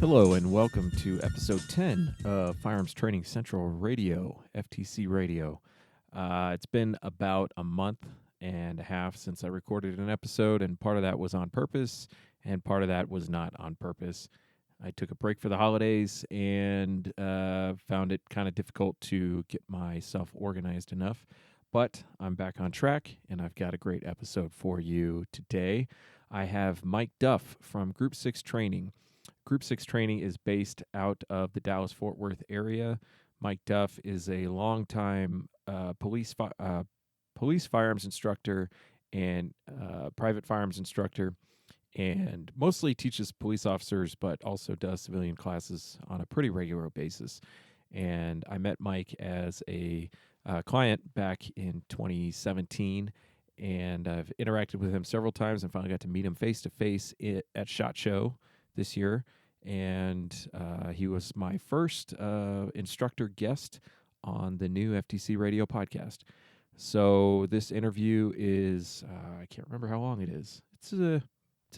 Hello and welcome to episode 10 of Firearms Training Central Radio, FTC Radio. It's been about a month and a half since I recorded an episode, and part of that was on purpose, and part of that was not on purpose. I took a break for the holidays and found it kind of difficult to get myself organized enough, but I'm back on track, and I've got a great episode for you today. I have Mike Duff from Group 6 Training. Group 6 Training is based out of the Dallas-Fort Worth area. Mike Duff is a longtime police firearms instructor and private firearms instructor, and mostly teaches police officers, but also does civilian classes on a pretty regular basis. And I met Mike as a client back in 2017, and I've interacted with him several times and finally got to meet him face-to-face at SHOT Show this year, and he was my first instructor guest on the new FTC radio podcast. So this interview is I can't remember how long it is. It's a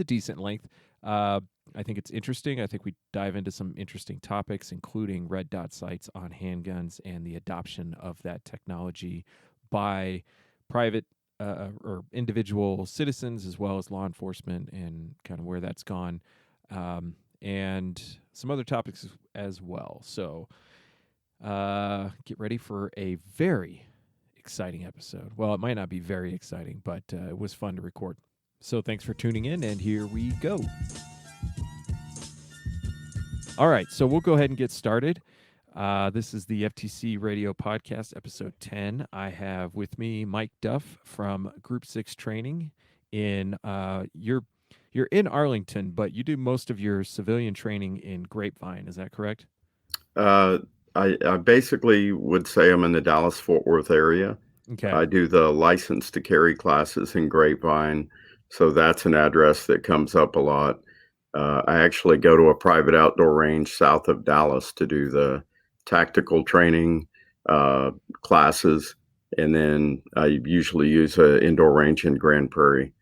decent length. I think it's interesting. I think we dive into some interesting topics, including red dot sights on handguns and the adoption of that technology by private or individual citizens as well as law enforcement, and kind of where that's gone. And some other topics as well. So get ready for a very exciting episode. Well, it might not be very exciting, but it was fun to record. So thanks for tuning in, and here we go. All right, so we'll go ahead and get started. This is the FTC Radio Podcast, episode 10. I have with me Mike Duff from Group 6 Training. You're in Arlington, but you do most of your civilian training in Grapevine. Is that correct? I basically would say I'm in the Dallas-Fort Worth area. Okay. I do the license to carry classes in Grapevine, so that's an address that comes up a lot. I actually go to a private outdoor range south of Dallas to do the tactical training classes, and then I usually use an indoor range in Grand Prairie.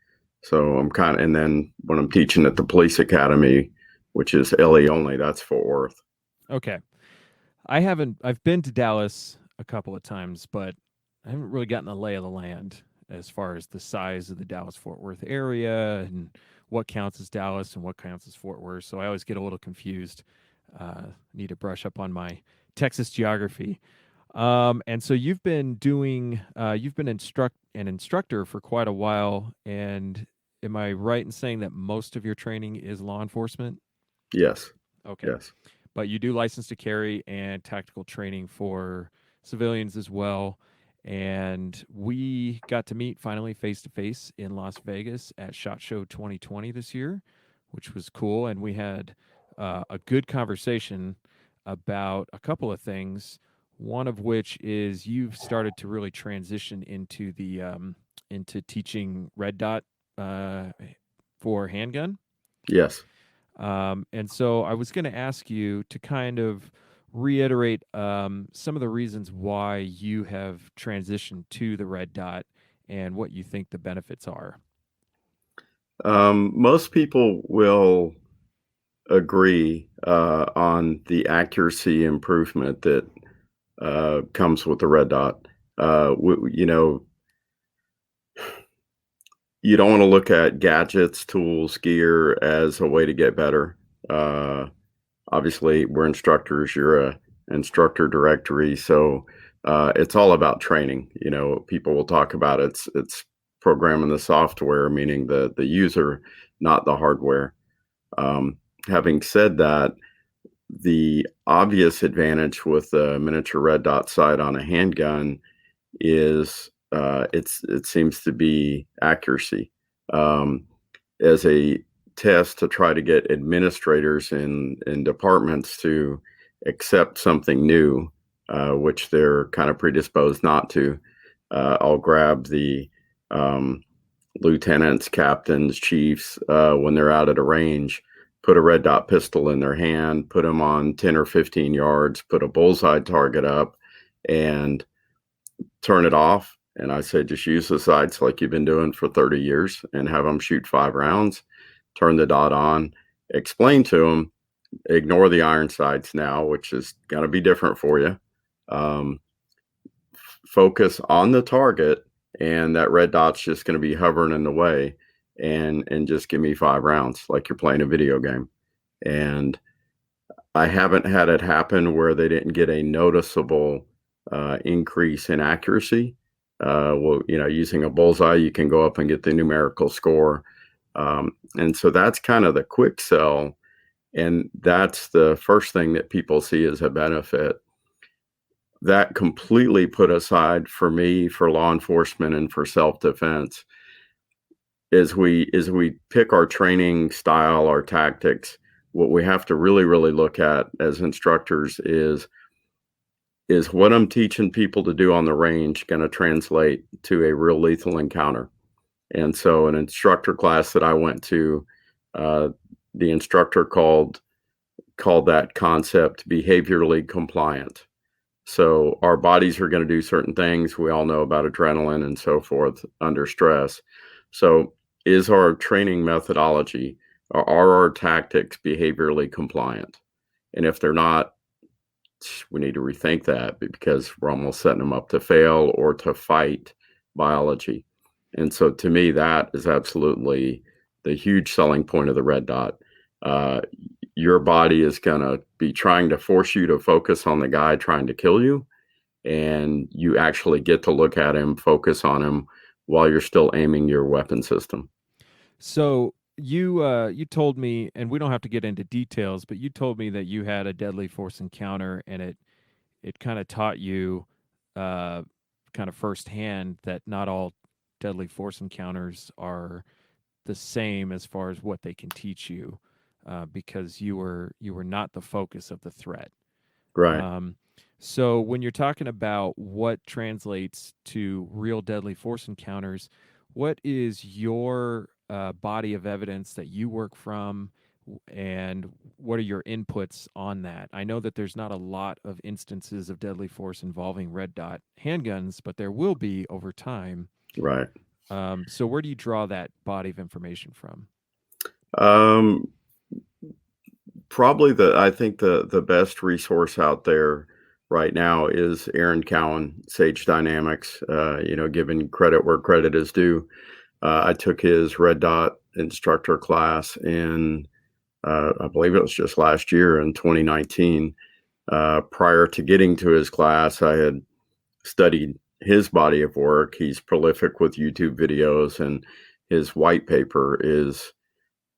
So and then when I'm teaching at the police academy, which is LE only, that's Fort Worth. Okay. I've been to Dallas a couple of times, but I haven't really gotten a lay of the land as far as the size of the Dallas-Fort Worth area and what counts as Dallas and what counts as Fort Worth. So I always get a little confused. Need to brush up on my Texas geography. And so you've been an instructor for quite a while, and am I right in saying that most of your training is law enforcement? Yes. Okay. Yes. But you do license to carry and tactical training for civilians as well. And we got to meet finally face-to-face in Las Vegas at SHOT Show 2020 this year, which was cool. And we had a good conversation about a couple of things. One of which is you've started to really transition into into teaching red dot for handgun. Yes. And so I was going to ask you to kind of reiterate some of the reasons why you have transitioned to the red dot and what you think the benefits are. Most people will agree on the accuracy improvement that comes with the red dot. You don't want to look at gadgets, tools, gear as a way to get better. Obviously, we're instructors. You're an instructor directory, so it's all about training. People will talk about it's programming the software, meaning the user, not the hardware. Having said that, the obvious advantage with the miniature red dot sight on a handgun is it seems to be accuracy. As a test to try to get administrators in departments to accept something new, which they're kind of predisposed not to, I'll grab the lieutenants, captains, chiefs when they're out at a range, put a red dot pistol in their hand, put them on 10 or 15 yards, put a bullseye target up, and turn it off. And I say, just use the sights like you've been doing for 30 years and have them shoot 5 rounds, turn the dot on, explain to them ignore the iron sights now, which is going to be different for you. Um, Focus on the target, and that red dot's just going to be hovering in the way, and just give me 5 rounds like you're playing a video game. And I haven't had it happen where they didn't get a noticeable increase in accuracy. Well, using a bullseye, you can go up and get the numerical score. And so that's kind of the quick sell. And that's the first thing that people see as a benefit. That completely put aside for me, for law enforcement, and for self-defense. As we pick our training style, our tactics, what we have to really, really look at as instructors is what I'm teaching people to do on the range going to translate to a real lethal encounter. And so an instructor class that I went to, uh, the instructor called that concept behaviorally compliant. So our bodies are going to do certain things. We all know about adrenaline and so forth under stress. So is our training methodology, are our tactics behaviorally compliant? And if they're not, we need to rethink that because we're almost setting them up to fail or to fight biology. And so to me, that is absolutely the huge selling point of the red dot. Uh, your body is going to be trying to force you to focus on the guy trying to kill you, and you actually get to look at him, focus on him while you're still aiming your weapon system. So you told me, and we don't have to get into details, but you told me that you had a deadly force encounter, and it kind of taught you, uh, kind of firsthand, that not all deadly force encounters are the same as far as what they can teach you, because you were not the focus of the threat. Right. Um, so when you're talking about what translates to real deadly force encounters, what is your body of evidence that you work from, and what are your inputs on that? I know that there's not a lot of instances of deadly force involving red dot handguns, but there will be over time. Right. So where do you draw that body of information from? Um, Probably I think the best resource out there right now is Aaron Cowan, Sage Dynamics. Giving credit where credit is due. I took his red dot instructor class in, I believe it was just last year in 2019. Prior to getting to his class, I had studied his body of work. He's prolific with YouTube videos, and his white paper is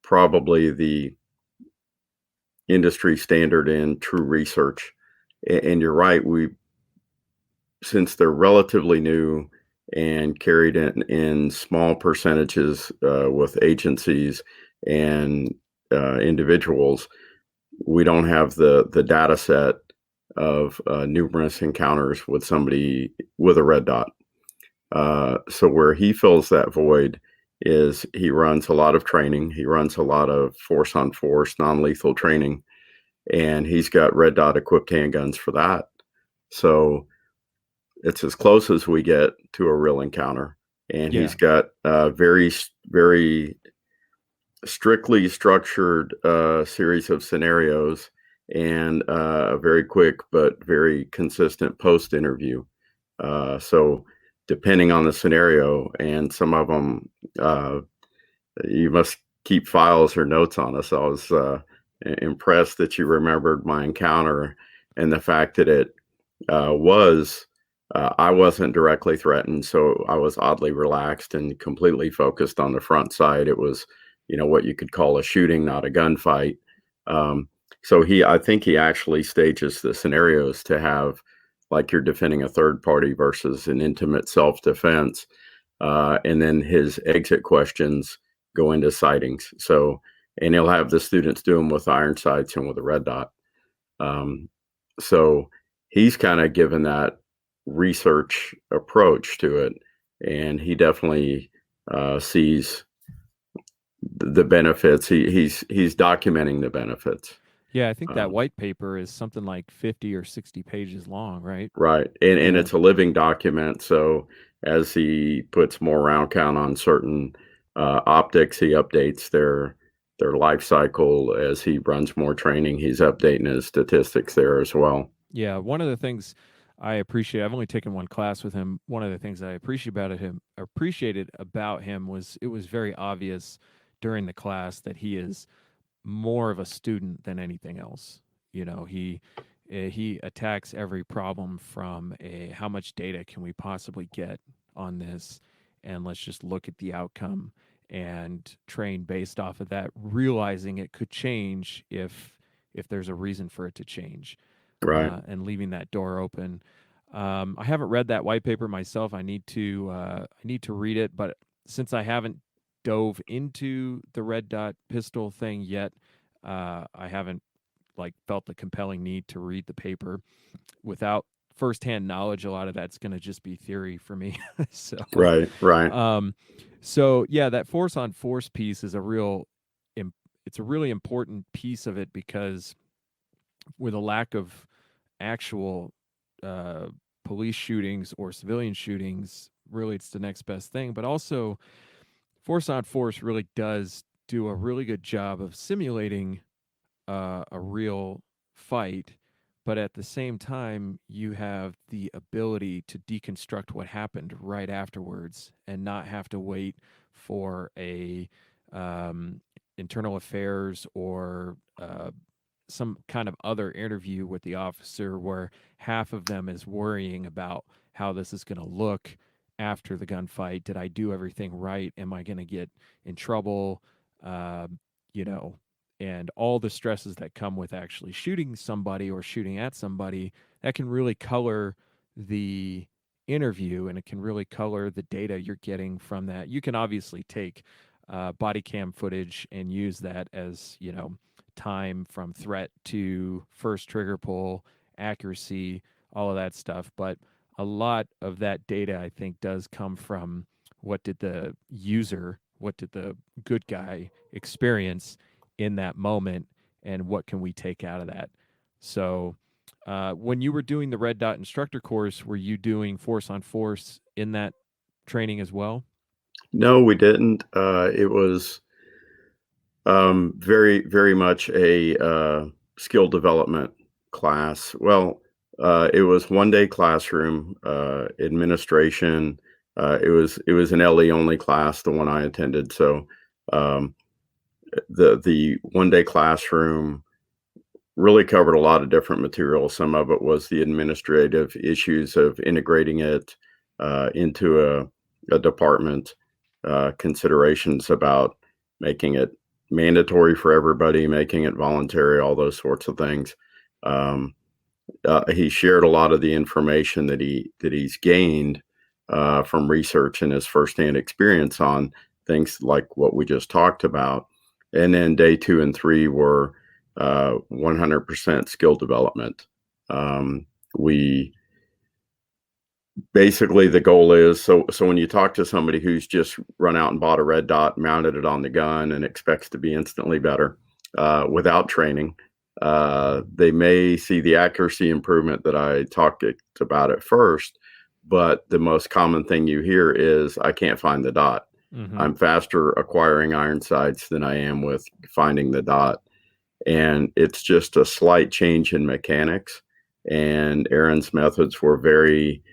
probably the industry standard in true research. And you're right, since they're relatively new and carried in small percentages with agencies and individuals, we don't have the data set of numerous encounters with somebody with a red dot. So where he fills that void is he runs a lot of training. He runs a lot of force on force, non-lethal training, and he's got red dot equipped handguns for that. So it's as close as we get to a real encounter. And Yeah. he's got a very, very strictly structured series of scenarios and a very quick but very consistent post interview. So depending on the scenario, and some of them you must keep files or notes on us. I was impressed that you remembered my encounter and the fact that it was I wasn't directly threatened, so I was oddly relaxed and completely focused on the front side. It was, what you could call a shooting, not a gunfight. Um, so I think he actually stages the scenarios to have, like, you're defending a third party versus an intimate self-defense. And then his exit questions go into sightings. So, and he'll have the students do them with iron sights and with a red dot. Um, so he's kind of given that research approach to it, and he definitely sees the benefits. He's documenting the benefits. Yeah, I think that Um, white paper is something like 50 or 60 pages long, right? right, and Yeah. it's a living document. So as he puts more round count on certain optics, he updates their life cycle. As he runs more training, he's updating his statistics there as well. Yeah, one of the things I appreciate, I've only taken one class with him. One of the things I appreciated about him was it was very obvious during the class that he is more of a student than anything else. You know, he attacks every problem from a how much data can we possibly get on this, and let's just look at the outcome and train based off of that, realizing it could change if there's a reason for it to change, Right. and leaving that door open. I haven't read that white paper myself. I need to read it, but since I haven't dove into the red dot pistol thing yet, I haven't like felt the compelling need to read the paper without firsthand knowledge. A lot of that's going to just be theory for me. so, Right. Right. um, so yeah, that force on force piece is it's a really important piece of it because with a lack of actual uh, police shootings or civilian shootings, really it's the next best thing. But also, force on force really does do a really good job of simulating a real fight, but at the same time, you have the ability to deconstruct what happened right afterwards and not have to wait for a um, internal affairs or some kind of other interview with the officer where half of them is worrying about how this is going to look after the gunfight. Did I do everything right? Am I going to get in trouble? Uh, you know, and all the stresses that come with actually shooting somebody or shooting at somebody, that can really color the interview, and it can really color the data you're getting from that. You can obviously take body cam footage and use that as, time from threat to first trigger pull, accuracy, all of that stuff. But a lot of that data, I think, does come from what did the good guy experience in that moment, and what can we take out of that. So, when you were doing the Red Dot instructor course, were you doing force on force in that training as well? No, we didn't. It was very, very much a skill development class. Well, it was 1 day classroom administration. It was an LE only class, the one I attended. So um, the 1 day classroom really covered a lot of different material. Some of it was the administrative issues of integrating it into a department, considerations about making it mandatory for everybody, making it voluntary, all those sorts of things. Um, he shared a lot of the information that he's gained from research and his firsthand experience on things like what we just talked about. And then day 2 and 3 were 100% skill development. We basically, the goal is, so when you talk to somebody who's just run out and bought a red dot, mounted it on the gun, and expects to be instantly better without training, they may see the accuracy improvement that I talked about at first, but the most common thing you hear is, I can't find the dot. Mm-hmm. I'm faster acquiring iron sights than I am with finding the dot. And it's just a slight change in mechanics. And Aaron's methods were very,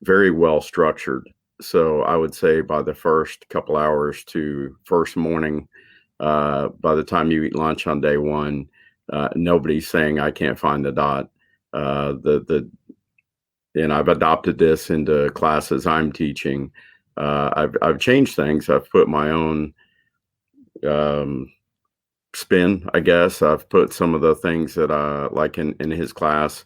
very well structured. So I would say by the first couple hours to first morning, by the time you eat lunch on day one, nobody's saying I can't find the dot. The and I've adopted this into classes I'm teaching. I've changed things. I've put my own um, spin, I guess. I've put some of the things that like in his class,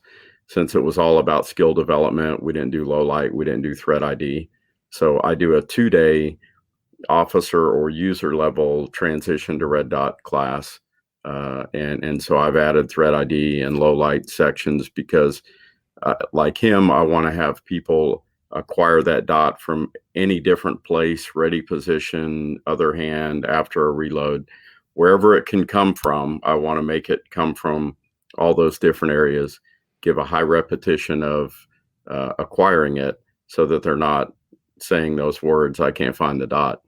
since it was all about skill development. We didn't do low light, we didn't do threat ID. So I do a 2 day officer or user level transition to red dot class. And so I've added threat ID and low light sections because like him, I want to have people acquire that dot from any different place, ready position, other hand, after a reload, wherever it can come from. I want to make it come from all those different areas, give a high repetition of acquiring it so that they're not saying those words, I can't find the dot.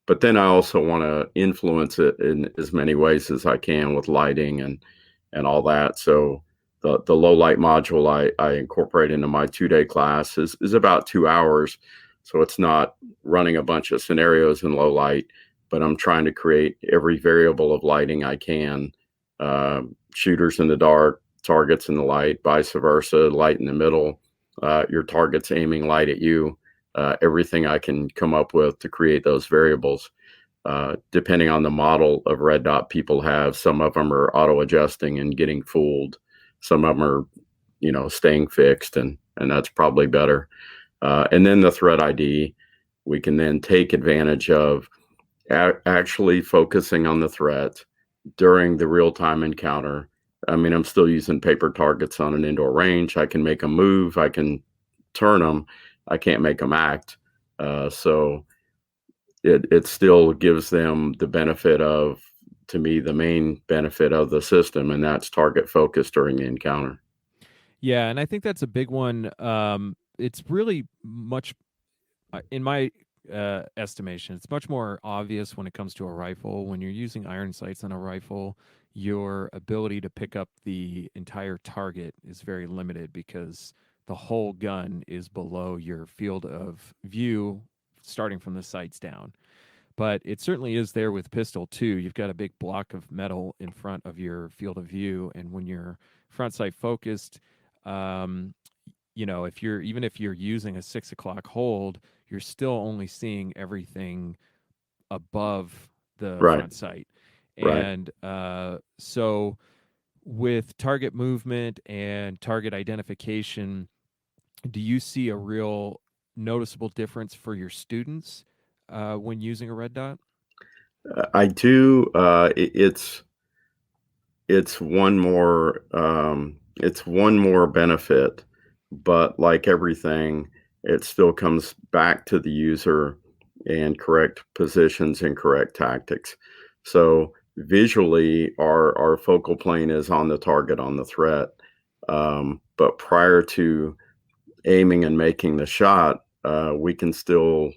but then I also want to influence it in as many ways as I can with lighting and all that. So the low light module I incorporate into my 2 day class is about 2 hours. So it's not running a bunch of scenarios in low light, but I'm trying to create every variable of lighting I can. Shooters in the dark, targets in the light, vice versa, light in the middle, your target's aiming light at you. Everything I can come up with to create those variables. Depending on the model of red dot people have, some of them are auto adjusting and getting fooled. Some of them are, staying fixed, and that's probably better. And then the threat ID, we can then take advantage of actually focusing on the threat during the real time encounter. I mean, I'm still using paper targets on an indoor range. I can make them move. I can turn them. I can't make them act. So it still gives them the benefit of, to me, the main benefit of the system, and that's target focus during the encounter. Yeah, and I think that's a big one. It's really much, in my estimation, it's much more obvious when it comes to a rifle. When you're using iron sights on a rifle, your ability to pick up the entire target is very limited because the whole gun is below your field of view, starting from the sights down. But it certainly is there with pistol too. You've got a big block of metal in front of your field of view, and when you're front sight focused, um, if you're using a 6 o'clock hold, you're still only seeing everything above the Right, front sight, right. and so with target movement and target identification, do you see a real noticeable difference for your students when using a red dot? I do. It's one more benefit, but like everything, it still comes back to the user and correct positions and correct tactics. So visually, our focal plane is on the target, on the threat. But prior to aiming and making the shot, we can still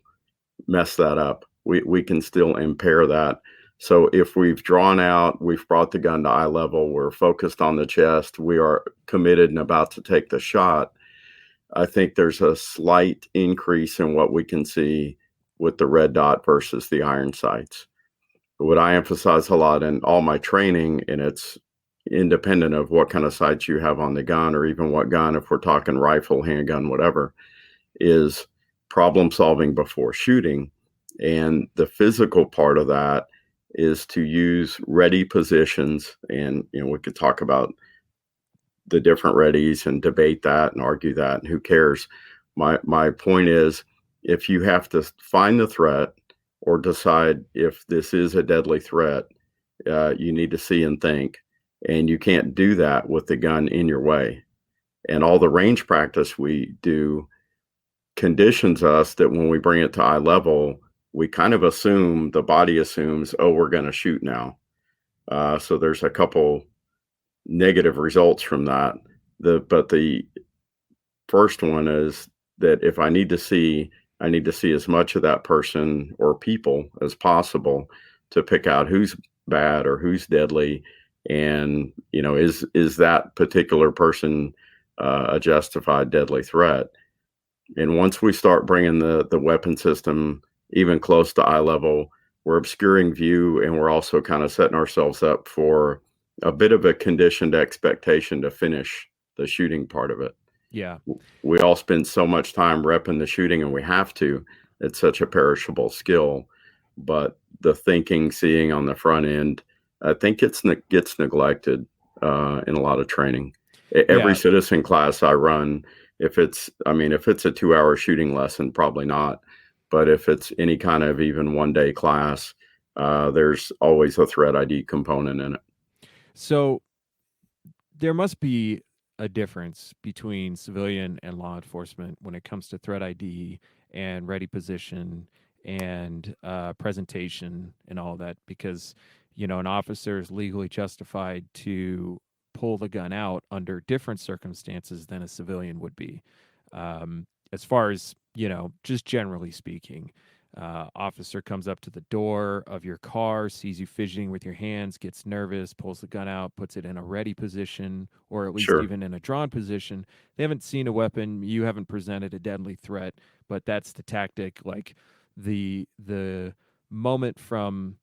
mess that up. We can still impair that. So if we've drawn out, we've brought the gun to eye level, we're focused on the chest, we are committed and about to take the shot. I think there's a slight increase in what we can see with the red dot versus the iron sights. What I emphasize a lot in all my training, and it's independent of what kind of sights you have on the gun or even what gun, if we're talking rifle, handgun, whatever, is problem solving before shooting. And the physical part of that is to use ready positions. And, we could talk about the different readies and debate that and argue that, and who cares. My point is, if you have to find the threat or decide if this is a deadly threat, you need to see and think. And you can't do that with the gun in your way. And all the range practice we do conditions us that when we bring it to eye level, we kind of assume, the body assumes, oh, we're going to shoot now. So there's a couple negative results from that. But the first one is that if I need to see, I need to see as much of that person or people as possible to pick out who's bad or who's deadly, and is that particular person a justified deadly threat. And once we start bringing the weapon system even close to eye level, we're obscuring view, and we're also kind of setting ourselves up for a bit of a conditioned expectation to finish the shooting part of it. Yeah. We all spend so much time repping the shooting, and we have to. It's such a perishable skill, but the thinking, seeing on the front end, I think gets neglected in a lot of training. Every Yeah. citizen class I run, if it's a 2 hour shooting lesson, probably not. But if it's any kind of even 1 day class, there's always a threat ID component in it. So there must be a difference between civilian and law enforcement when it comes to threat ID and ready position and presentation and all that, because an officer is legally justified to pull the gun out under different circumstances than a civilian would be, as far as just generally speaking. Officer comes up to the door of your car, sees you fidgeting with your hands, gets nervous, pulls the gun out, puts it in a ready position, or at least Sure. even in a drawn position. They haven't seen a weapon. You haven't presented a deadly threat, but that's the tactic. Like the moment from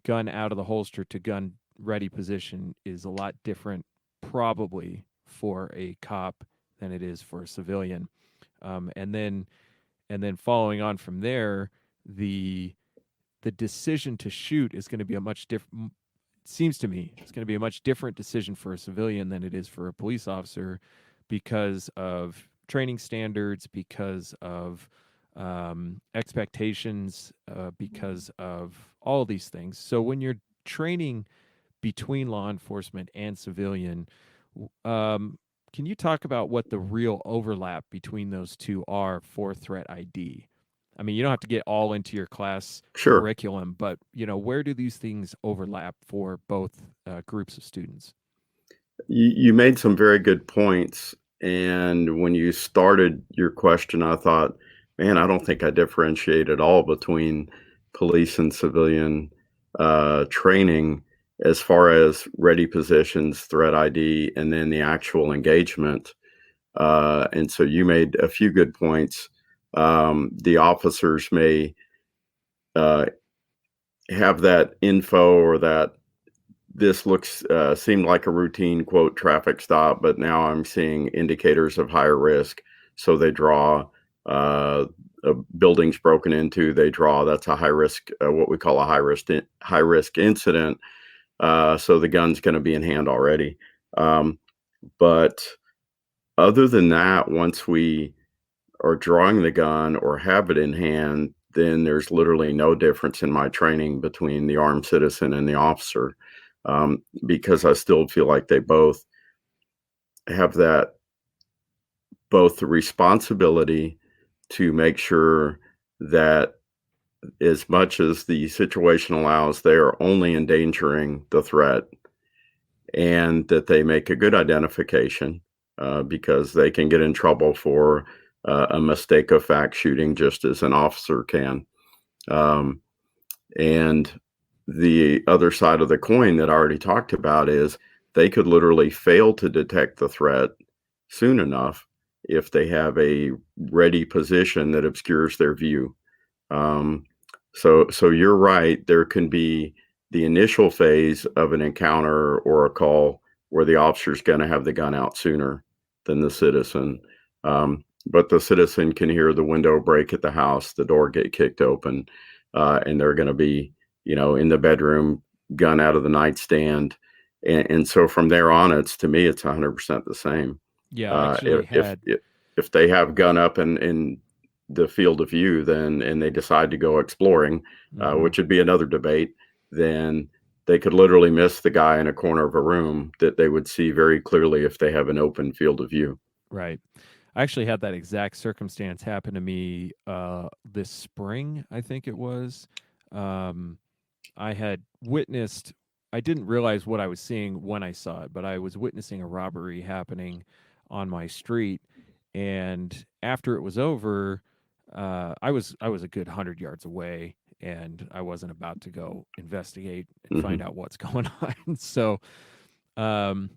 gun out of the holster to gun ready position is a lot different, probably for a cop than it is for a civilian. Um, and then and then following on from there, the the decision to shoot is going to be a much different. Seems to me it's going to be a much different decision for a civilian than it is for a police officer, because of training standards, because of expectations, because of all these things. So when you're training between law enforcement and civilian, um, can you talk about what the real overlap between those two are for threat ID? I mean, you don't have to get all into your class Sure. curriculum, but where do these things overlap for both groups of students? You made some very good points. And when you started your question, I thought, man, I don't think I differentiate at all between police and civilian training as far as ready positions, threat ID, and then the actual engagement. And so you made a few good points. The officers may uh, have that info or that this looks seemed like a routine quote traffic stop, but now I'm seeing indicators of higher risk. So they draw a buildings broken into. They draw that's a high risk, what we call a high risk incident. So the gun's going to be in hand already. But other than that, once we are drawing the gun or have it in hand, then there's literally no difference in my training between the armed citizen and the officer, because I still feel like they both have that, both the responsibility to make sure that as much as the situation allows, they are only endangering the threat, and that they make a good identification, because they can get in trouble for a mistake of fact shooting just as an officer can. Um, and the other side of the coin that I already talked about is they could literally fail to detect the threat soon enough if they have a ready position that obscures their view. Um, so you're right. There can be the initial phase of an encounter or a call where the officer's going to have the gun out sooner than the citizen. But the citizen can hear the window break at the house, the door get kicked open, and they're going to be, in the bedroom, gun out of the nightstand, and so from there on, it's to me, it's 100% the same. Yeah, I Uh, actually if if had. if they have gun up in the field of view, then and they decide to go exploring, Hmm. which would be another debate, then they could literally miss the guy in a corner of a room that they would see very clearly if they have an open field of view. Right. I actually had that exact circumstance happen to me this spring, I think it was. Um, I had witnessed, I didn't realize what I was seeing when I saw it, but I was witnessing a robbery happening on my street. And after it was over, I was a good 100 yards away, and I wasn't about to go investigate and find Hmm. out what's going on. So, um,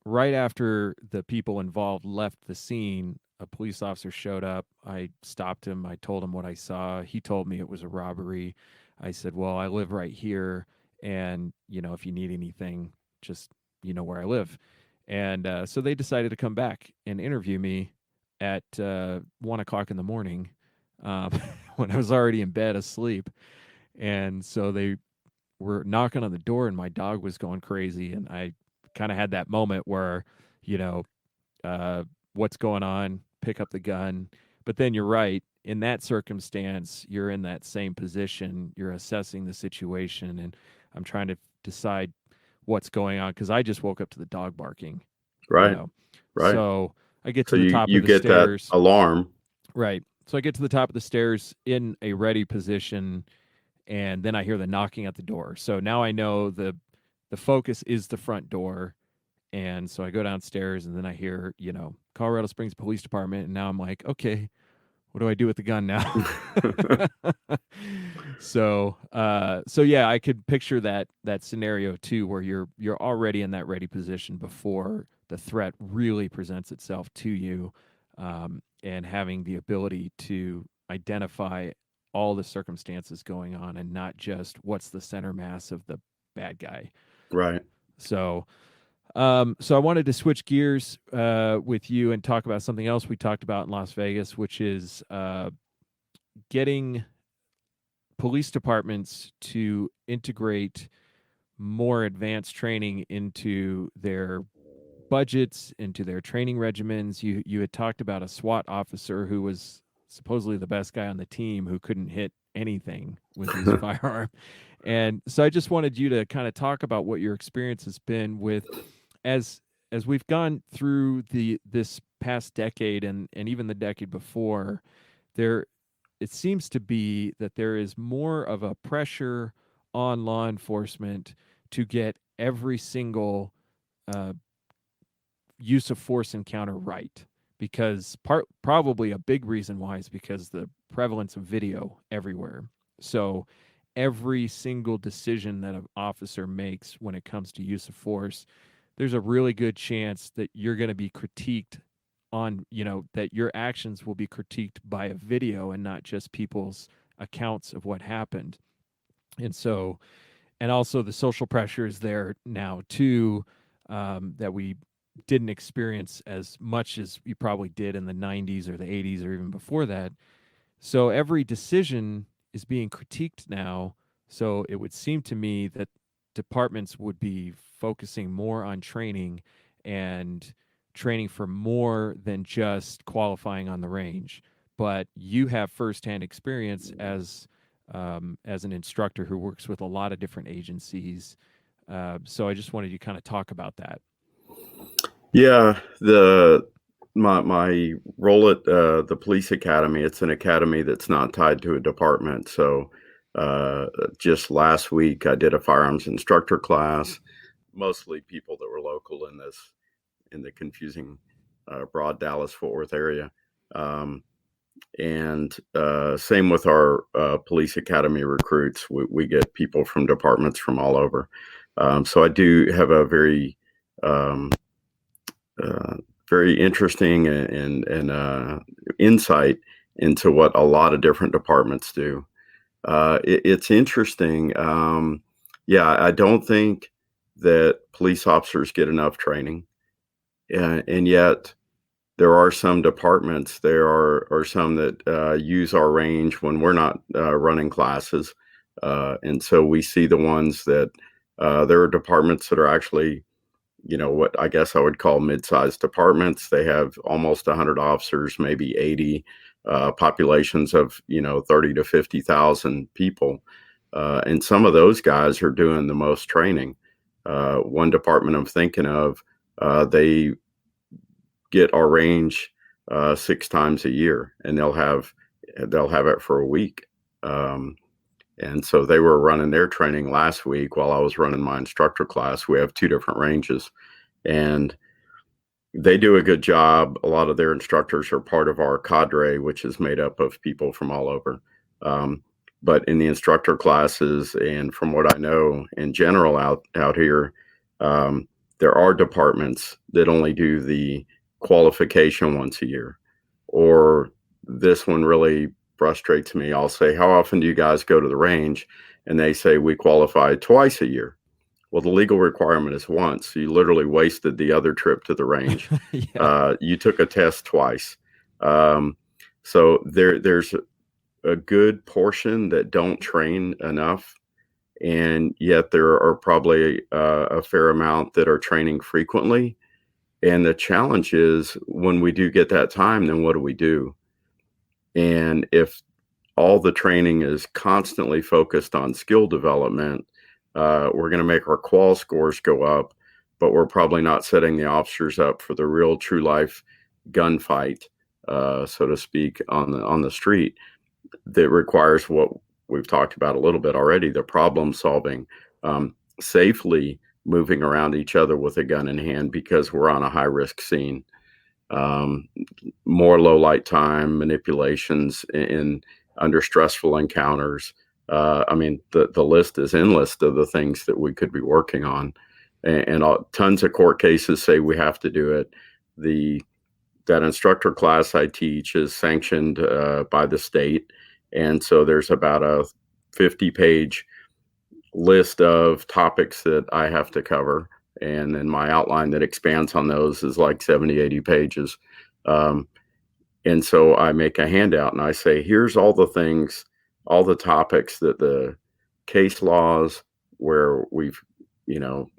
right after the people involved left the scene, a police officer showed up. I stopped him. I told him what I saw. He told me it was a robbery. I said, "Well, I live right here, and if you need anything, just where I live." And so they decided to come back and interview me at 1 o'clock in the morning, um, when I was already in bed asleep. And so they were knocking on the door, and my dog was going crazy, and I kind of had that moment where, you know, what's going on? Pick up the gun. But then you're right. In that circumstance, you're in that same position. You're assessing the situation, and I'm trying to decide what's going on because I just woke up to the dog barking, you Right, know. right. So I get So to the you top of you the get that stairs. alarm. Right. So I get to the top of the stairs in a ready position, and then I hear the knocking at the door. So now I know the focus is the front door. And so I go downstairs, and then I hear, Colorado Springs Police Department, and now I'm like, okay, what do I do with the gun now? So yeah, I could picture that scenario too, where you're already in that ready position before the threat really presents itself to you, and having the ability to identify all the circumstances going on and not just what's the center mass of the bad guy. Right. So I wanted to switch gears with you and talk about something else we talked about in Las Vegas, which is getting police departments to integrate more advanced training into their budgets, into their training regimens. You had talked about a SWAT officer who was supposedly the best guy on the team who couldn't hit anything with his firearm. And so I just wanted you to kind of talk about what your experience has been with as as we've gone through the this past decade and even the decade before. There it seems to be that there is more of a pressure on law enforcement to get every single uh, use of force encounter right, because probably a big reason why is because the prevalence of video everywhere. So every single decision that an officer makes when it comes to use of force, there's a really good chance that you're going to be critiqued on, that your actions will be critiqued by a video and not just people's accounts of what happened. And so, and also the social pressure is there now too, that we didn't experience as much as you probably did in the 90s or the 80s or even before that. So every decision is being critiqued now. So it would seem to me that departments would be focusing more on training and training for more than just qualifying on the range. But you have firsthand experience as an instructor who works with a lot of different agencies. So I just wanted you to kind of talk about that. Yeah, my role at the police academy, it's an academy that's not tied to a department. So just last week, I did a firearms instructor class, mostly people that were local in the confusing broad Dallas Fort Worth area. And same with our police academy recruits. We get people from departments from all over. So I do have a um, uh, very interesting and insight into what a lot of different departments do. It's interesting. Yeah, I don't think that police officers get enough training, and yet there are some departments. There are some that use our range when we're not running classes, and so we see the ones that there are departments that are actually, what I guess I would call mid-sized departments. They have almost 100 officers, maybe 80, populations of 30 to 50,000 people, and some of those guys are doing the most training. One department I'm thinking of, they get our range 6 times a year, and they'll have it for a week. And so they were running their training last week while I was running my instructor class. We have 2 different ranges, and they do a good job. A lot of their instructors are part of our cadre, which is made up of people from all over. Um, but in the instructor classes, and from what I know in general out here, um, there are departments that only do the qualification once a year. Or this one really frustrates me. I'll say, "How often do you guys go to the range?" And they say, "We qualify twice a year." Well, the legal requirement is once. So you literally wasted the other trip to the range. Yeah. You took a test twice. Um, so there's a good portion that don't train enough, and yet there are probably a fair amount that are training frequently. And the challenge is, when we do get that time, then what do we do? And if all the training is constantly focused on skill development, we're going to make our qual scores go up, but we're probably not setting the officers up for the real true life gunfight, so to speak, on the street, that requires what we've talked about a little bit already: the problem solving, safely moving around each other with a gun in hand because we're on a high risk scene. um, more low light time manipulations in under stressful encounters. I mean, the list is endless of the things that we could be working on, and tons of court cases say we have to do it. The That instructor class I teach is sanctioned by the state, and so there's about a 50-page list of topics that I have to cover, and then my outline that expands on those is like 70, 80 pages. Um, and so I make a handout and I say, here's all the things, all the topics that the case laws where we've, you know,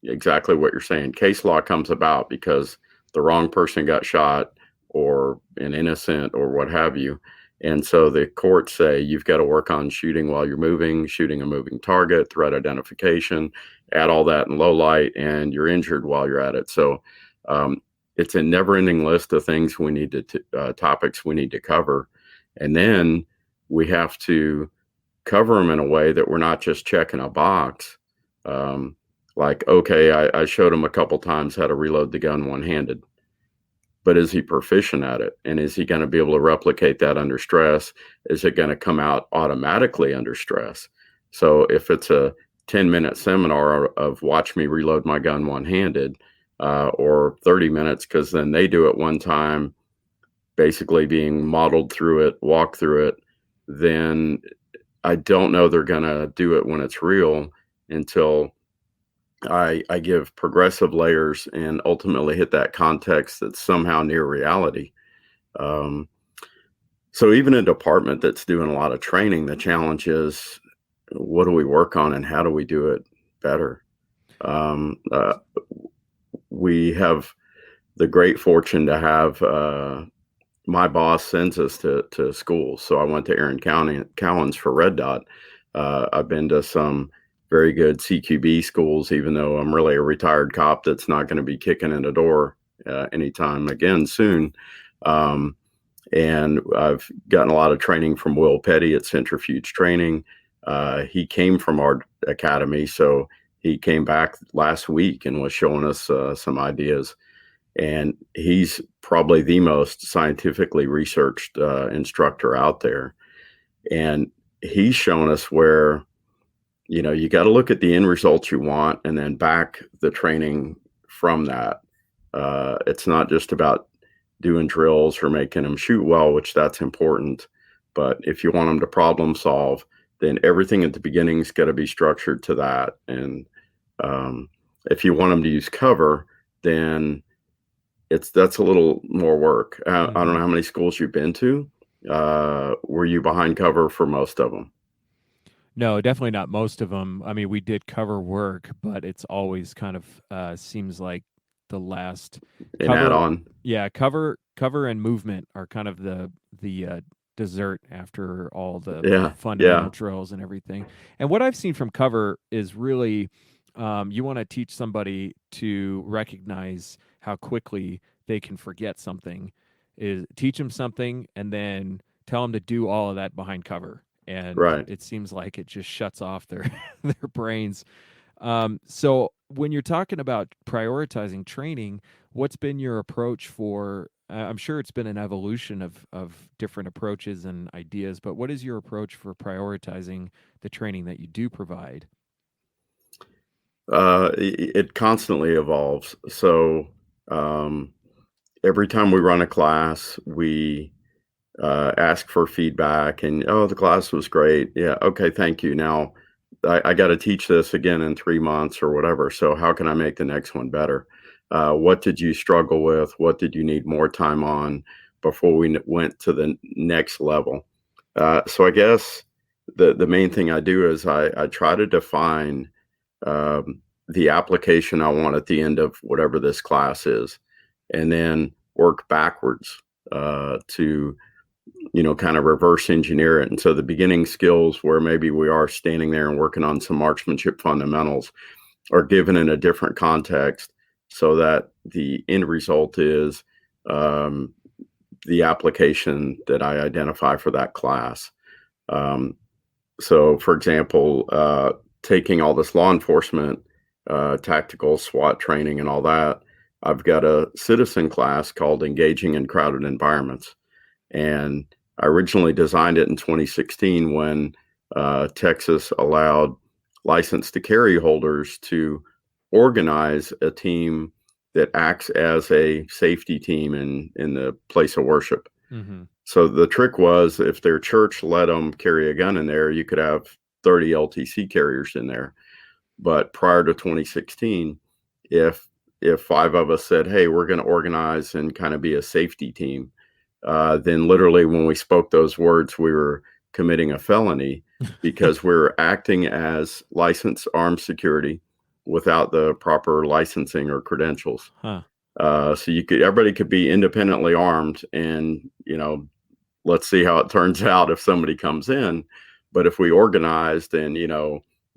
exactly what you're saying. Case law comes about because the wrong person got shot or an innocent or what have you. And so the courts say you've got to work on shooting while you're moving, shooting a moving target, threat identification, add all that in low light, and you're injured while you're at it. So it's a never-ending list of things we need to topics we need to cover, and then we have to cover them in a way that we're not just checking a box. Like, okay, I showed him a couple times how to reload the gun one-handed, but is he proficient at it? And is he going to be able to replicate that under stress? Is it going to come out automatically under stress? So if it's a 10-minute seminar of watch me reload my gun one-handed, or 30 minutes, because then they do it one time, basically being modeled through it, walk through it, then I don't know they're going to do it when it's real until I give progressive layers and ultimately hit that context that's somehow near reality. Um, so even a department that's doing a lot of training, the challenge is what do we work on and how do we do it better? Um, uh, we have the great fortune to have my boss sends us to schools. So I went to Erin County Cowens for Red Dot. I've been to some very good CQB schools, even though I'm really a retired cop that's not going to be kicking in a door anytime again soon. And I've gotten a lot of training from Will Petty at Centrifuge Training. He came from our academy, so he came back last week and was showing us some ideas. And he's probably the most scientifically researched instructor out there. And he's shown us where, you know, you got to look at the end results you want and then back the training from that. It's not just about doing drills or making them shoot well, which that's important. But if you want them to problem solve, then everything at the beginning's got to be structured to that. And if you want them to use cover, then that's a little more work. I don't know how many schools you've been to. Were you behind cover for most of them? No, definitely not most of them. I mean, we did cover work, but it's always kind of seems like the last An cover. add-on? Yeah, cover and movement are kind of the dessert after all the Yeah, fundamental yeah, drills and everything. And what I've seen from cover is really you want to teach somebody to recognize how quickly they can forget something. Is teach them something and then tell them to do all of that behind cover, and right. it seems like it just shuts off their their brains. So when you're talking about prioritizing training, what's been your approach for? I'm sure it's been an evolution of different approaches and ideas, but what is your approach for prioritizing the training that you do provide? It constantly evolves. So um, every time we run a class, we ask for feedback and, oh, the class was great. Yeah. Okay. Thank you. Now I got to teach this again in 3 months or whatever. So how can I make the next one better? What did you struggle with? What did you need more time on before we went to the next level? So I guess the main thing I do is I try to define the application I want at the end of whatever this class is, and then work backwards to kind of reverse engineer it. And so the beginning skills where maybe we are standing there and working on some marksmanship fundamentals are given in a different context so that the end result is um, the application that I identify for that class. Um, so, for example, taking all this law enforcement, tactical SWAT training and all that, I've got a citizen class called Engaging in Crowded Environments. And I originally designed it in 2016 when Texas allowed license to carry holders to organize a team that acts as a safety team in the place of worship. Mm-hmm. So the trick was if their church let them carry a gun in there, you could have 30 LTC carriers in there. But prior to 2016, if if five of us said, "Hey, we're going to organize and kind of be a safety team," then literally when we spoke those words, we were committing a felony because we were acting as licensed armed security without the proper licensing or credentials. Huh. So everybody could be independently armed, and let's see how it turns out if somebody comes in. But if we organized and,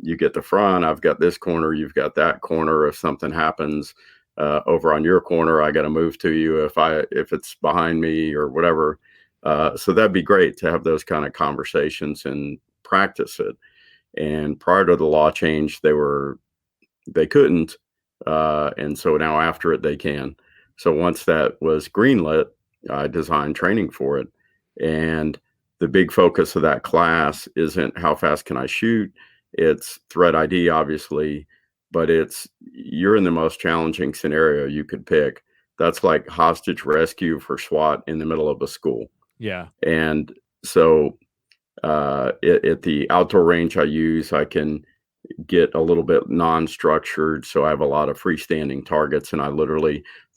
you get the front, I've got this corner, you've got that corner. If something happens over on your corner, I got to move to you if it's behind me or whatever. So that'd be great to have those kind of conversations and practice it. And prior to the law change, they couldn't. And so now after it, they can. So once that was greenlit, I designed training for it. And the big focus of that class isn't how fast can I shoot. It's threat ID, obviously, but you're in the most challenging scenario you could pick. That's like hostage rescue for SWAT in the middle of a school. Yeah. And so at the outdoor range I use, I can get a little bit non-structured. So I have a lot of freestanding targets, and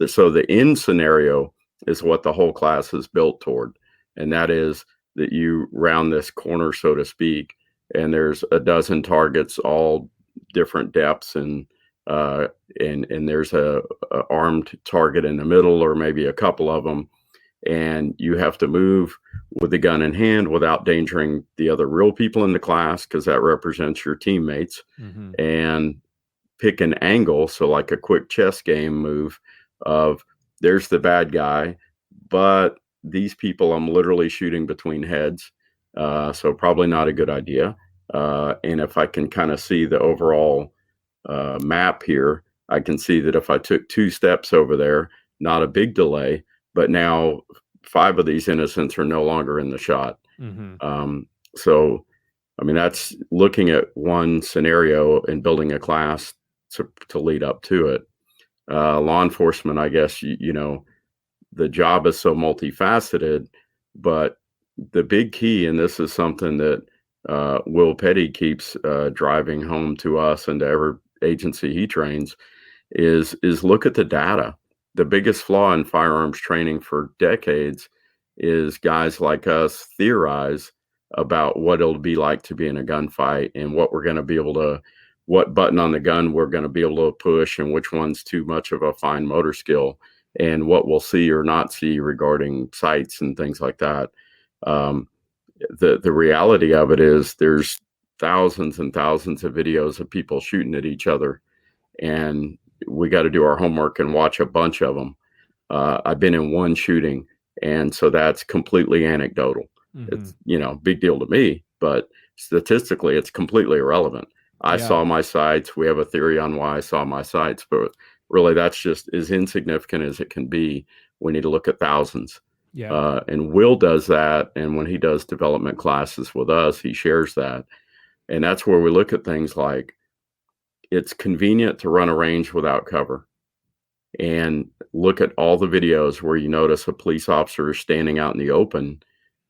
so the end scenario is what the whole class is built toward. And that is that you round this corner, so to speak, and there's a dozen targets, all different depths, and there's a armed target in the middle, or maybe a couple of them, and you have to move with the gun in hand without endangering the other real people in the class, because that represents your teammates, and pick an angle. So like a quick chess game move of there's the bad guy, but these people I'm literally shooting between heads. So probably not a good idea. And if I can kind of see the overall map here, I can see that if I took 2 steps over there, not a big delay, but now 5 of these innocents are no longer in the shot. So, I mean, that's looking at one scenario and building a class to lead up to it. Law enforcement, I guess, the job is so multifaceted, but the big key, and this is something that Will Petty keeps driving home to us and to every agency he trains, is look at the data. The biggest flaw in firearms training for decades is guys like us theorize about what it'll be like to be in a gunfight and what we're going to be able to, what button on the gun we're going to be able to push, and which one's too much of a fine motor skill, and what we'll see or not see regarding sights and things like that. The reality of it is there's thousands and thousands of videos of people shooting at each other, and we got to do our homework and watch a bunch of them. I've been in one shooting, and so that's completely anecdotal. It's, big deal to me, but statistically it's completely irrelevant. I saw my sights. We have a theory on why I saw my sights, but really that's just as insignificant as it can be. We need to look at thousands. And Will does that. And when he does development classes with us, he shares that. And that's where we look at things like, it's convenient to run a range without cover, and look at all the videos where you notice a police officer is standing out in the open.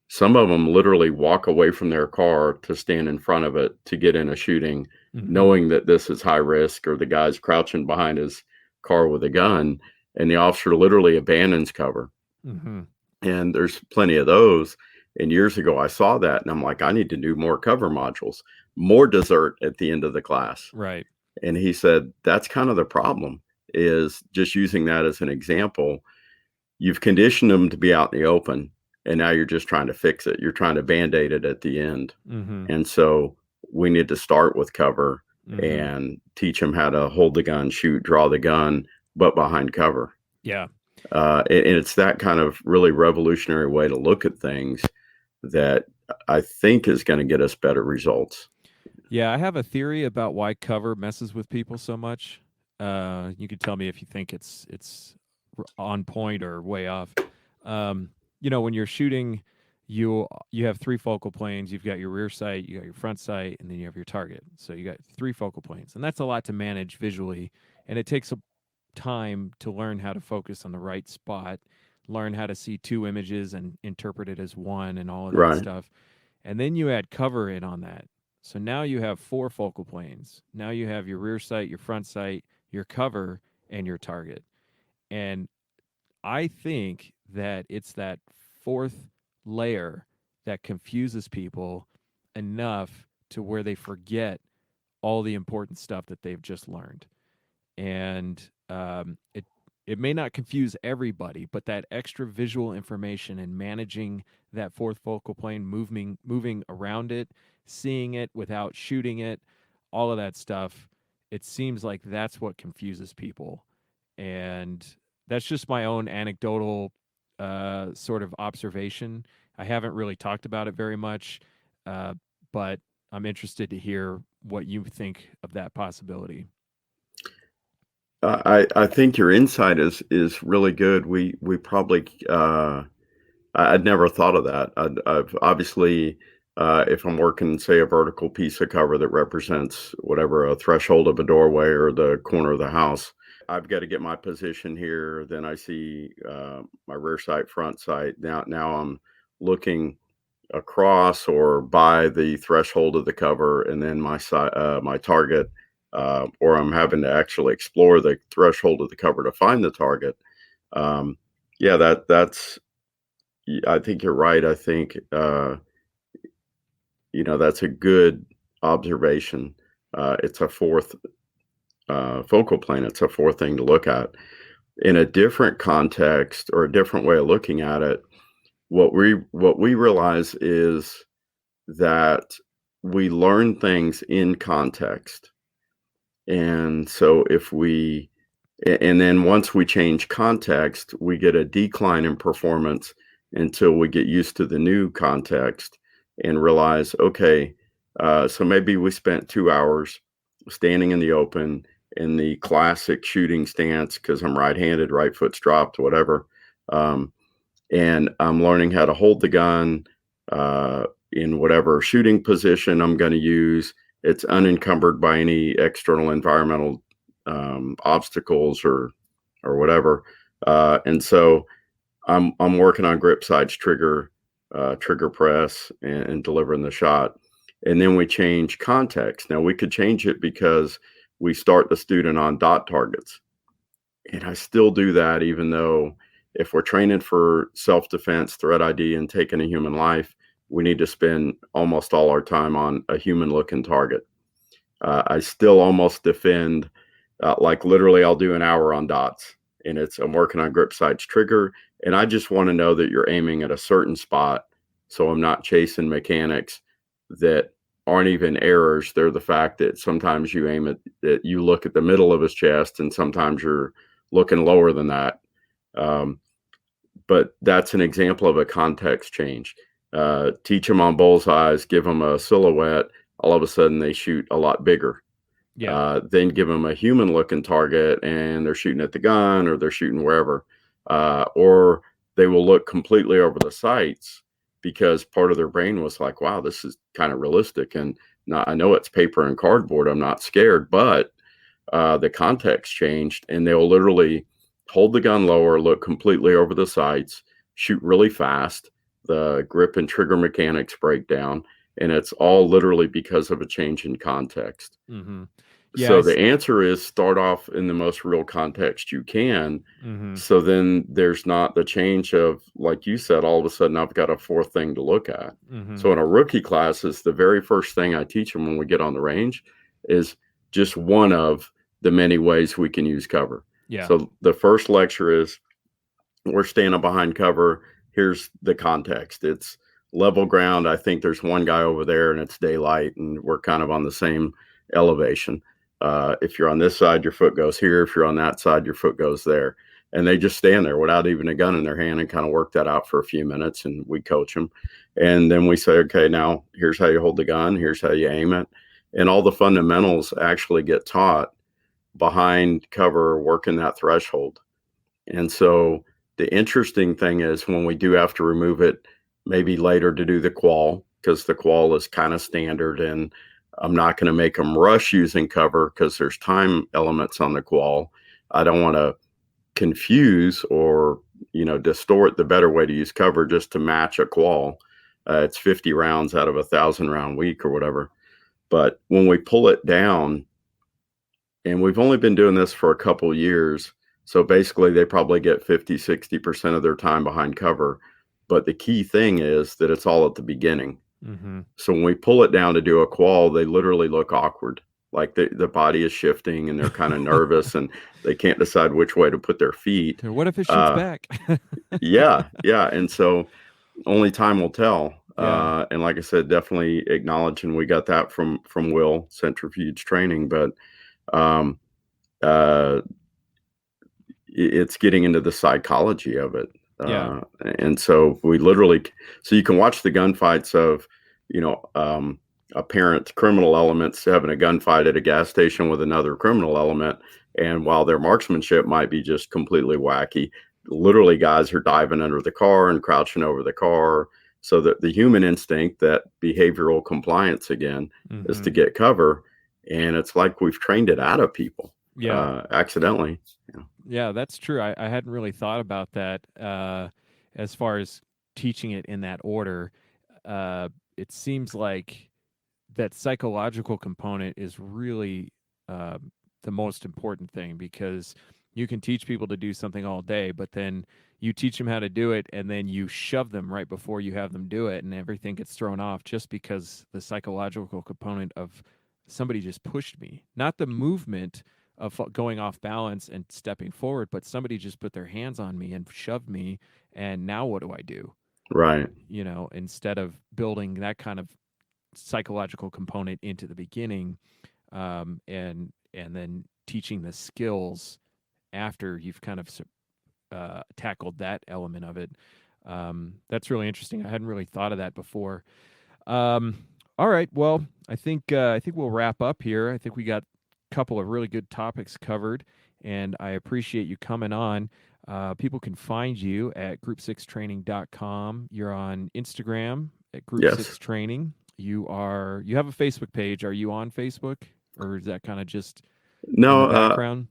Some of them literally walk away from their car to stand in front of it to get in a shooting, knowing that this is high risk, or the guy's crouching behind his car with a gun, and the officer literally abandons cover. And there's plenty of those. And years ago, I saw that, and I'm like, I need to do more cover modules, more dessert at the end of the class. Right. And he said, that's kind of the problem, is just using that as an example. You've conditioned them to be out in the open, and now you're just trying to fix it. You're trying to Band-Aid it at the end. And so we need to start with cover and teach them how to hold the gun, shoot, draw the gun, but behind cover. Yeah. And it's that kind of really revolutionary way to look at things that I think is going to get us better results. Yeah, I have a theory about why cover messes with people so much. You could tell me if you think it's on point or way off. When you're shooting, you have three focal planes. You've got your rear sight, you got your front sight, and then you have your target. So you got three focal planes, and that's a lot to manage visually, and it takes a time to learn how to focus on the right spot, learn how to see two images and interpret it as one, and all of that Right. stuff. And then you add cover in on that. So now you have four focal planes. Now you have your rear sight, your front sight, your cover, and your target. And I think that it's that fourth layer that confuses people enough to where they forget all the important stuff that they've just learned. And it may not confuse everybody, but that extra visual information and managing that fourth focal plane, moving around it, seeing it without shooting it, all of that stuff, it seems like that's what confuses people. And that's just my own anecdotal sort of observation. I haven't really talked about it very much, uh, but I'm interested to hear what you think of that possibility. I think your insight is really good. We probably I'd never thought of that. I've obviously, if I'm working, say, a vertical piece of cover that represents whatever a threshold of a doorway or the corner of the house, I've got to get my position here. Then I see my rear sight, front sight. Now I'm looking across or by the threshold of the cover, and then my target, or I'm having to actually explore the threshold of the cover to find the target. Yeah, that's. I think you're right. I think that's a good observation. It's a fourth focal plane. It's a fourth thing to look at in a different context or a different way of looking at it. What we realize is that we learn things in context. And so and then once we change context, we get a decline in performance until we get used to the new context and realize, okay, so maybe we spent 2 hours standing in the open in the classic shooting stance because I'm right-handed, right foot's dropped, whatever. And I'm learning how to hold the gun in whatever shooting position I'm going to use. It's unencumbered by any external environmental obstacles or whatever. And so I'm working on grip sights, trigger press, and delivering the shot. And then we change context. Now we could change it because we start the student on dot targets. And I still do that, even though if we're training for self-defense, threat ID, and taking a human life, we need to spend almost all our time on a human-looking target. I still almost defend, like literally I'll do an hour on dots, and I'm working on grip sights, trigger, and I just want to know that you're aiming at a certain spot, so I'm not chasing mechanics that aren't even errors. They're the fact that sometimes you aim at that, you look at the middle of his chest, and sometimes you're looking lower than that. But that's an example of a context change. Teach them on bullseyes, give them a silhouette, all of a sudden they shoot a lot bigger. Yeah. Then give them a human looking target and they're shooting at the gun or they're shooting wherever. Or they will look completely over the sights because part of their brain was like, wow, this is kind of realistic. And now I know it's paper and cardboard. I'm not scared, but the context changed and they'll literally hold the gun lower, look completely over the sights, shoot really fast. The grip and trigger mechanics break down. And it's all literally because of a change in context. Mm-hmm. Yeah. So the answer is start off in the most real context you can. Mm-hmm. So then there's not the change of, like you said, all of a sudden I've got a fourth thing to look at. Mm-hmm. So in a rookie classes, the very first thing I teach them when we get on the range is just one of the many ways we can use cover. Yeah. So the first lecture is we're standing behind cover. Here's the context. It's level ground. I think there's one guy over there and it's daylight and we're kind of on the same elevation. If you're on this side, your foot goes here. If you're on that side, your foot goes there. And they just stand there without even a gun in their hand and kind of work that out for a few minutes. And we coach them. And then we say, okay, now here's how you hold the gun. Here's how you aim it. And all the fundamentals actually get taught behind cover working that threshold. And so the interesting thing is when we do have to remove it, maybe later to do the qual, because the qual is kind of standard, and I'm not going to make them rush using cover because there's time elements on the qual. I don't want to confuse or distort the better way to use cover just to match a qual. It's 50 rounds out of 1,000 round week or whatever. But when we pull it down, and we've only been doing this for a couple years, so basically they probably get 50-60% of their time behind cover. But the key thing is that it's all at the beginning. Mm-hmm. So when we pull it down to do a qual, they literally look awkward, like the body is shifting and they're kind of nervous and they can't decide which way to put their feet. What if it shoots back? Yeah, and so only time will tell. Yeah. And like I said, definitely acknowledge, and we got that from Will, centrifuge training. But um, uh, it's getting into the psychology of it. Yeah. And so so you can watch the gunfights of, apparent criminal elements having a gunfight at a gas station with another criminal element. And while their marksmanship might be just completely wacky, literally guys are diving under the car and crouching over the car. So that the human instinct, that behavioral compliance again, is to get cover. And it's like we've trained it out of people. Yeah. Accidentally. Yeah, that's true. I hadn't really thought about that as far as teaching it in that order. It seems like that psychological component is really the most important thing, because you can teach people to do something all day, but then you teach them how to do it and then you shove them right before you have them do it, and everything gets thrown off just because the psychological component of somebody just pushed me, not the movement of going off balance and stepping forward, but somebody just put their hands on me and shoved me, and now what do I do? Right. Instead of building that kind of psychological component into the beginning, and then teaching the skills after you've kind of tackled that element of it. That's really interesting. I hadn't really thought of that before. All right, well, I think we'll wrap up here. I think we got a couple of really good topics covered, and I appreciate you coming on. People can find you at group6training.com. You're on Instagram at group6training. You have a Facebook page. Are you on Facebook, or is that kind of just in the No, background?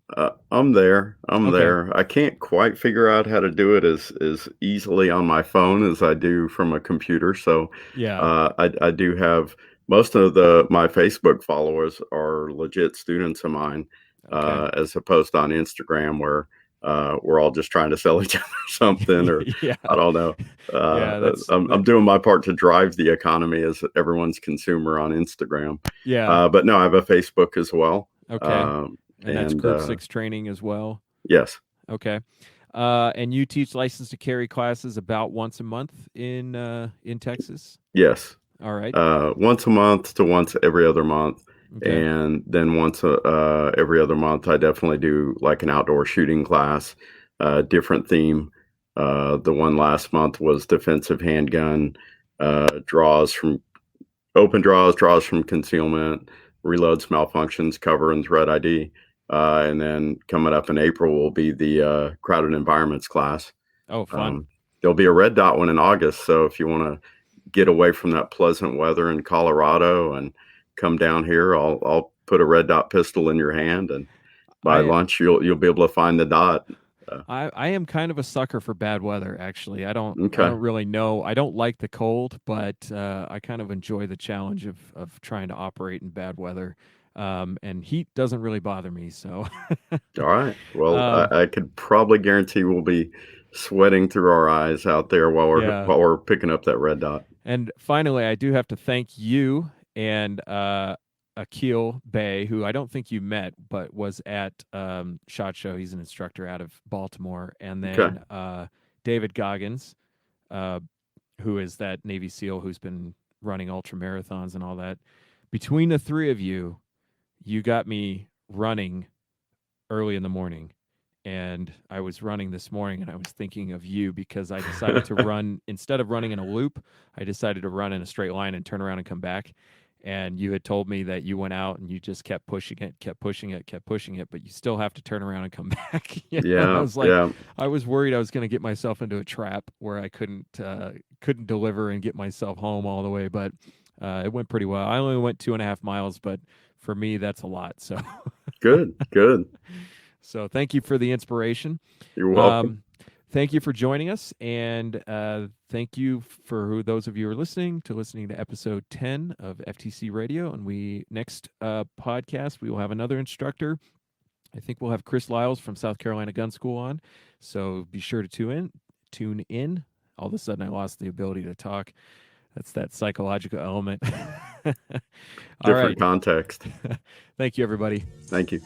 I'm there. I'm Okay. there. I can't quite figure out how to do it as easily on my phone as I do from a computer. So Yeah. I do have most of my Facebook followers are legit students of mine, Okay. as opposed to on Instagram where we're all just trying to sell each other something, or Yeah. I don't know. Yeah, I'm doing my part to drive the economy as everyone's consumer on Instagram. yeah. But no, I have a Facebook as well. Okay. Um, And that's Group 6 training as well. yes. Okay. And you teach license to carry classes about once a month in Texas? Yes. All right. Once a month to once every other month. Okay. And then once every other month, I definitely do like an outdoor shooting class, different theme. The one last month was defensive handgun, draws from open draws from concealment, reloads, malfunctions, cover, and threat ID. And then coming up in April will be the crowded environments class. Oh, fun. There'll be a red dot one in August. So if you want to get away from that pleasant weather in Colorado and come down here, I'll put a red dot pistol in your hand, and by I lunch you'll be able to find the dot. I am kind of a sucker for bad weather, actually. I Okay. don't really know. I don't like the cold, but I kind of enjoy the challenge of trying to operate in bad weather. And heat doesn't really bother me, so All right. Well, um, I could probably guarantee we'll be sweating through our eyes out there while yeah. we're picking up that red dot. And finally, I do have to thank you and Akil Bay, who I don't think you met, but was at SHOT Show. He's an instructor out of Baltimore. And Okay. then David Goggins, uh, who is that Navy SEAL who's been running ultra marathons and all that. Between the three of you, you got me running early in the morning. And I was running this morning and I was thinking of you because I decided to run, instead of running in a loop, I decided to run in a straight line and turn around and come back. And you had told me that you went out and you just kept pushing it, kept pushing it, kept pushing it, but you still have to turn around and come back. I Yeah, was like, yeah, I was worried I was going to get myself into a trap where I couldn't deliver and get myself home all the way. But it went pretty well. I only went 2.5 miles, but for me, that's a lot. So, good, good. so thank you for the inspiration. You're welcome. Um, thank you for joining us, and thank you for those of you who are listening to episode 10 of FTC Radio. And we next podcast we will have another instructor. I think we'll have Chris Lyles from South Carolina Gun School on, so be sure to Tune in. All of a sudden, I lost the ability to talk. That's that psychological element. All right. Different context. Thank you, everybody. Thank you.